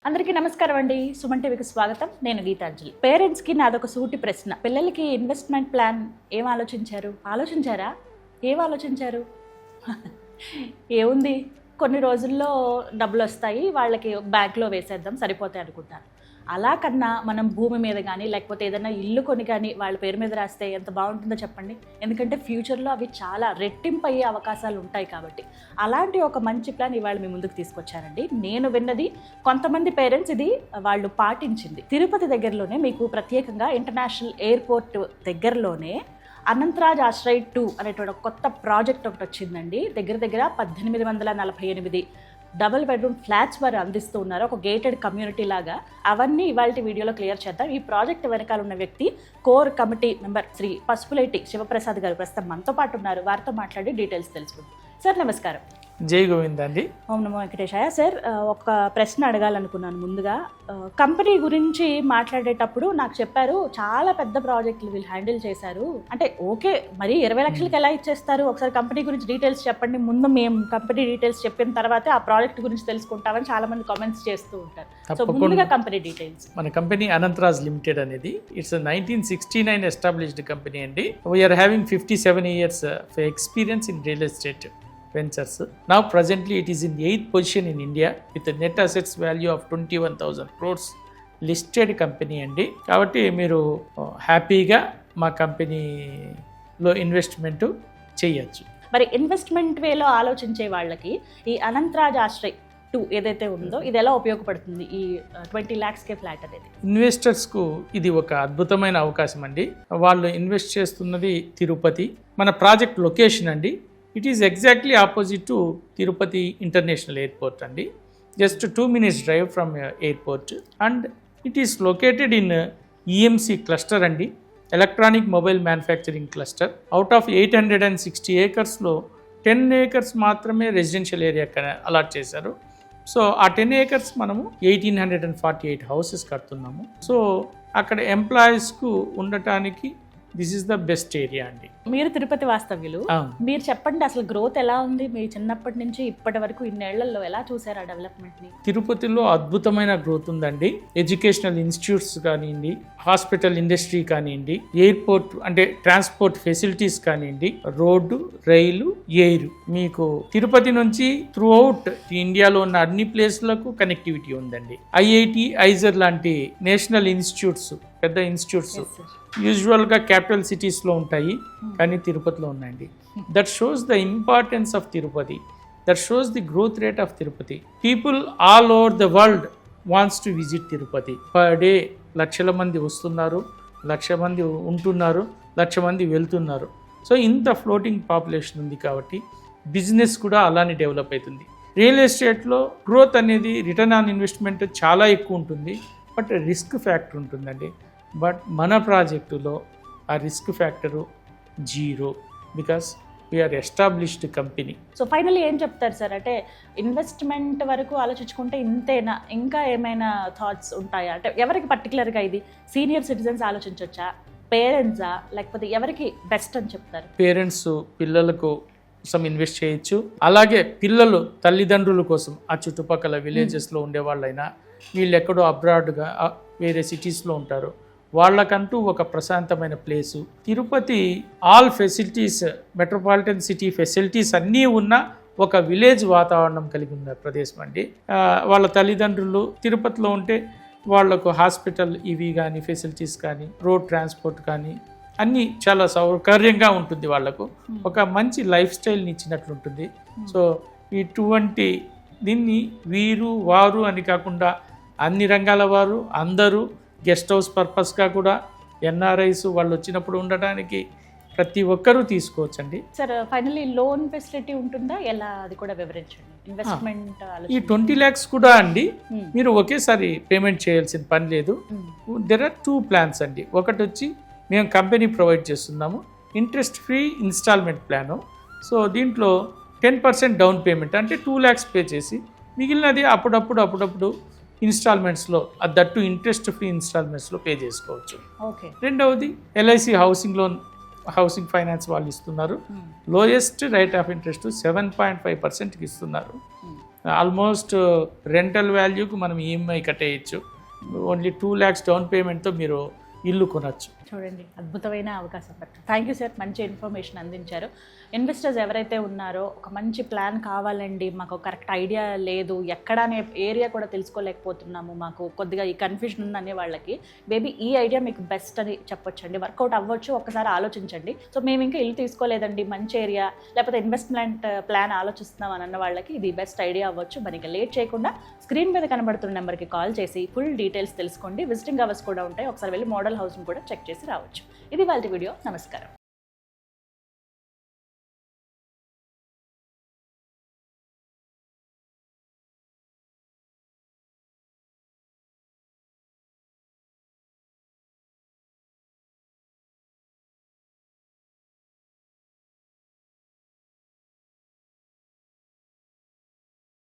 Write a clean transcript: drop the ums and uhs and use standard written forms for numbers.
అందరికీ నమస్కారం అండి. సుమన్ టీవీకి స్వాగతం. నేను గీతాంజలి. పేరెంట్స్కి నాదొక సూటి ప్రశ్న. పిల్లలకి ఇన్వెస్ట్మెంట్ ప్లాన్ ఏం ఆలోచించారా? ఏం ఆలోచించారు? ఏముంది, కొన్ని రోజుల్లో డబ్బులు వస్తాయి, వాళ్ళకి బ్యాంక్లో వేసేద్దాం సరిపోతాయి అనుకుంటారు. అలా కన్నా మనం భూమి మీద కానీ లేకపోతే ఏదైనా ఇల్లు కొని కానీ వాళ్ళ పేరు మీద రాస్తే ఎంత బాగుంటుందో చెప్పండి. ఎందుకంటే ఫ్యూచర్లో అవి చాలా రెట్టింపు అయ్యే అవకాశాలు ఉంటాయి కాబట్టి అలాంటి ఒక మంచి ప్లాన్ ఇవాళ మీ ముందుకు తీసుకొచ్చారండి. నేను విన్నది, కొంతమంది పేరెంట్స్ ఇది వాళ్ళు పాటించింది. తిరుపతి దగ్గరలోనే మీకు ప్రత్యేకంగా ఇంటర్నేషనల్ ఎయిర్పోర్ట్ దగ్గరలోనే అనంతరాజ్ ఆశ్రయ్ 2 అనేటువంటి ఒక కొత్త ప్రాజెక్ట్ ఒకటి వచ్చిందండి. దగ్గర 1848 డబుల్ బెడ్రూమ్ ఫ్లాట్స్ వారు అందిస్తూ ఉన్నారు, ఒక గేటెడ్ కమ్యూనిటీ లాగా. అవన్నీ ఇవాళ వీడియోలో క్లియర్ చేద్దాం. ఈ ప్రాజెక్ట్ వెనకాల ఉన్న వ్యక్తి core committee member Shri Pasupuleti Sivaprasad గారు ప్రస్తుతం మనతో పాటు ఉన్నారు. వారితో మాట్లాడి డీటెయిల్స్ తెలుసుకుందాం. సార్ నమస్కారం. జై గోవింద్ అండి. ఓం నమో వెంకటేశాయ. సార్, ఒక ప్రశ్న అడగాలనుకున్నాను. ముందుగా కంపెనీ గురించి మాట్లాడేటప్పుడు నాకు చెప్పారు చాలా పెద్ద ప్రాజెక్టులు వీళ్ళు హ్యాండిల్ చేశారు అంటే. ఓకే, మరి 20 లక్షలకి ఎలా ఇచ్చేస్తారు? ఒకసారి కంపెనీ గురించి డీటెయిల్స్ చెప్పండి. ముందు మేము కంపెనీ డీటెయిల్స్ చెప్పిన తర్వాతే ఆ ప్రాజెక్ట్ గురించి తెలుసుకుంటామని చాలా మంది కామెంట్స్ చేస్తూ ఉంటారు. సో ముందుగా కంపెనీ డీటెయిల్స్. మన కంపెనీ అనంతరాజ్ లిమిటెడ్ అనేది ఇట్స్ 1969 ఎస్టాబ్లిష్డ్ కంపెనీ అండి. We're having 57 years experience in real estate ventures. Now presently it is in 8th position in India with a net assets value of 21,000 crores listed company అండి. కాబట్టి మీరు హ్యాపీగా మా కంపెనీలో investment చేయొచ్చు. మరి ఇన్వెస్ట్మెంట్ వేలో ఆలోచించే వాళ్ళకి ఈ అనంతరాజ్ ఆశ్రయ్ 2 ఏదైతే ఉందో ఇది ఎలా ఉపయోగపడుతుంది? ఈ 20 lakhs ఫ్లాట్ అనేది ఇన్వెస్టర్స్కు ఇది ఒక అద్భుతమైన అవకాశం అండి. వాళ్ళు ఇన్వెస్ట్ చేస్తున్నది తిరుపతి. మన ప్రాజెక్ట్ లొకేషన్ అండి, it is exactly opposite to Tirupati international airport అండి. Just 2 minutes drive from airport. And it is located in EMC cluster అండి, electronic mobile manufacturing cluster. Out of 860 acresలో 10 acres మాత్రమే రెసిడెన్షియల్ ఏరియా అలాట్ చేశారు. So ఆ 10 acres మనము 1848 houses కడుతున్నాము. So అక్కడ ఎంప్లాయీస్కు ఉండటానికి this is the best area అండి. మీరు తిరుపతి వాస్తవ్యులు, మీరు చెప్పండి అసలు గ్రోత్ ఎలా ఉంది? మీ చిన్నప్పటి నుంచి ఇప్పటి వరకు ఇన్నేళ్లలో ఎలా చూసారు ఆ డెవలప్మెంట్ ని? తిరుపతిలో అద్భుతమైన గ్రోత్ ఉందండి. ఎడ్యుకేషనల్ ఇన్స్టిట్యూట్స్ కానివ్వండి, హాస్పిటల్ ఇండస్ట్రీ కానివ్వండి, ఎయిర్పోర్ట్ అంటే ట్రాన్స్పోర్ట్ ఫెసిలిటీస్ కానివ్వండి, రోడ్డు, రైలు, ఎయిర్, మీకు తిరుపతి నుంచి త్రూ అవుట్ ఇండియాలో ఉన్న అన్ని ప్లేస్లకు కనెక్టివిటీ ఉందండి. ఐఐటి, ఐజర్ లాంటి నేషనల్ ఇన్స్టిట్యూట్స్, పెద్ద ఇన్స్టిట్యూట్స్ యూజువల్గా క్యాపిటల్ సిటీస్లో ఉంటాయి, కానీ తిరుపతిలో ఉన్నాయండి. That shows the importance of Tirupati, that shows the growth rate of Tirupati. People all over the world wants to visit Tirupati. Per day లక్షల మంది వస్తున్నారు, 1,00,000 మంది ఉంటున్నారు, 1,00,000 మంది వెళ్తున్నారు. సో ఇంత ఫ్లోటింగ్ పాపులేషన్ ఉంది కాబట్టి బిజినెస్ కూడా అలానే డెవలప్ అవుతుంది. రియల్ ఎస్టేట్లో గ్రోత్ అనేది రిటర్న్ ఆన్ ఇన్వెస్ట్మెంట్ చాలా ఎక్కువ ఉంటుంది, బట్ రిస్క్ ఫ్యాక్టర్ ఉంటుందండి. బట్ మన ప్రాజెక్టులో ఆ risk factor 0 because we're established company. So finally ఏం చెప్తారు సార్? అంటే ఇన్వెస్ట్మెంట్ వరకు ఆలోచించుకుంటే ఇంతేనా? ఇంకా ఏమైనా థాట్స్ ఉంటాయా? అంటే ఎవరికి పర్టికులర్గా ఇది సీనియర్ సిటిజన్స్ ఆలోచించవచ్చా, పేరెంట్సా, లేకపోతే ఎవరికి బెస్ట్ అని చెప్తారు? పేరెంట్స్ పిల్లలకు కోసం ఇన్వెస్ట్ చేయొచ్చు. అలాగే పిల్లలు తల్లిదండ్రుల కోసం ఆ చుట్టుపక్కల విలేజెస్లో ఉండేవాళ్ళైనా, వీళ్ళు ఎక్కడో అబ్రాడ్గా వేరే సిటీస్లో ఉంటారు, వాళ్ళకంటూ ఒక ప్రశాంతమైన place. Tirupati all facilities, metropolitan city facilities అన్నీ ఉన్న ఒక విలేజ్ వాతావరణం కలిగి ఉన్న ప్రదేశం అండి. వాళ్ళ తల్లిదండ్రులు తిరుపతిలో ఉంటే వాళ్లకు హాస్పిటల్ ఇవి కానీ, ఫెసిలిటీస్ కానీ, రోడ్ ట్రాన్స్పోర్ట్ కానీ అన్నీ చాలా సౌకర్యంగా ఉంటుంది. వాళ్లకు ఒక మంచి లైఫ్ స్టైల్ని ఇచ్చినట్లుంటుంది. సో ఇటువంటి దీన్ని వీరు వారు అని కాకుండా అన్ని రంగాల వారు అందరూ గెస్ట్ హౌస్ పర్పస్గా కూడా ఎన్ఆర్ఐస్ వాళ్ళు వచ్చినప్పుడు ఉండడానికి ప్రతి ఒక్కరూ తీసుకోవచ్చండి. సార్ ఫైనల్లీ లోన్ ఫెసిలిటీ ఉంటుందా? ఎలా, అది కూడా వివరించండి. ఇన్వెస్ట్మెంట్ ఈ 20 lakhs కూడా అండి మీరు ఒకేసారి పేమెంట్ చేయాల్సిన పని లేదు. దెర్ ఆర్ 2 plans అండి. ఒకటి వచ్చి మేము కంపెనీ ప్రొవైడ్ చేస్తున్నాము interest free installment plan. So దీంట్లో 10% డౌన్ పేమెంట్ అంటే 2 lakhs పే చేసి మిగిలినది అప్పుడప్పుడు ఇన్స్టాల్మెంట్స్లో, దట్టు ఇంట్రెస్ట్ ఫ్రీ ఇన్స్టాల్మెంట్స్లో పే చేసుకోవచ్చు. రెండవది LIC housing loan, housing finance వాళ్ళు ఇస్తున్నారు. లోయెస్ట్ రేట్ ఆఫ్ ఇంట్రెస్ట్ 7.5% ఇస్తున్నారు. ఆల్మోస్ట్ రెంటల్ వాల్యూకి మనం ఈఎంఐ కట్టేయచ్చు. ఓన్లీ 2 lakhs డౌన్ పేమెంట్తో మీరు ఇల్లు కొనచ్చు. చూడండి, అద్భుతమైన అవకాశం. థ్యాంక్ యూ సార్, మంచి ఇన్ఫర్మేషన్ అందించారు. ఇన్వెస్టర్స్ ఎవరైతే ఉన్నారో ఒక మంచి ప్లాన్ కావాలండి, మాకు కరెక్ట్ ఐడియా లేదు, ఎక్కడనే ఏరియా కూడా తెలుసుకోలేకపోతున్నాము, మాకు కొద్దిగా ఈ కన్ఫ్యూజన్ ఉందనే వాళ్ళకి మేబీ ఈ ఐడియా మీకు బెస్ట్ అని చెప్పొచ్చండి. వర్కౌట్ అవ్వచ్చు, ఒక్కసారి ఆలోచించండి. సో మేము ఇంకా ఇల్లు తీసుకోలేదండి, మంచి ఏరియా లేకపోతే ఇన్వెస్ట్మెంట్ ప్లాన్ ఆలోచిస్తున్నాం అని అన్న వాళ్ళకి ఇది బెస్ట్ ఐడియా అవ్వచ్చు. మరి ఇంకా లేట్ చేయకుండా స్క్రీన్ మీద కనబడుతున్న నెంబర్కి కాల్ చేసి ఫుల్ డీటెయిల్స్ తెలుసుకోండి. విజిటింగ్ అవర్స్ కూడా ఉంటాయి, ఒకసారి వెళ్ళి మోడల్ హౌస్ని కూడా చెక్ చేసి రావచ్చు. ఇది వాళ్ళ వీడియో. నమస్కారం.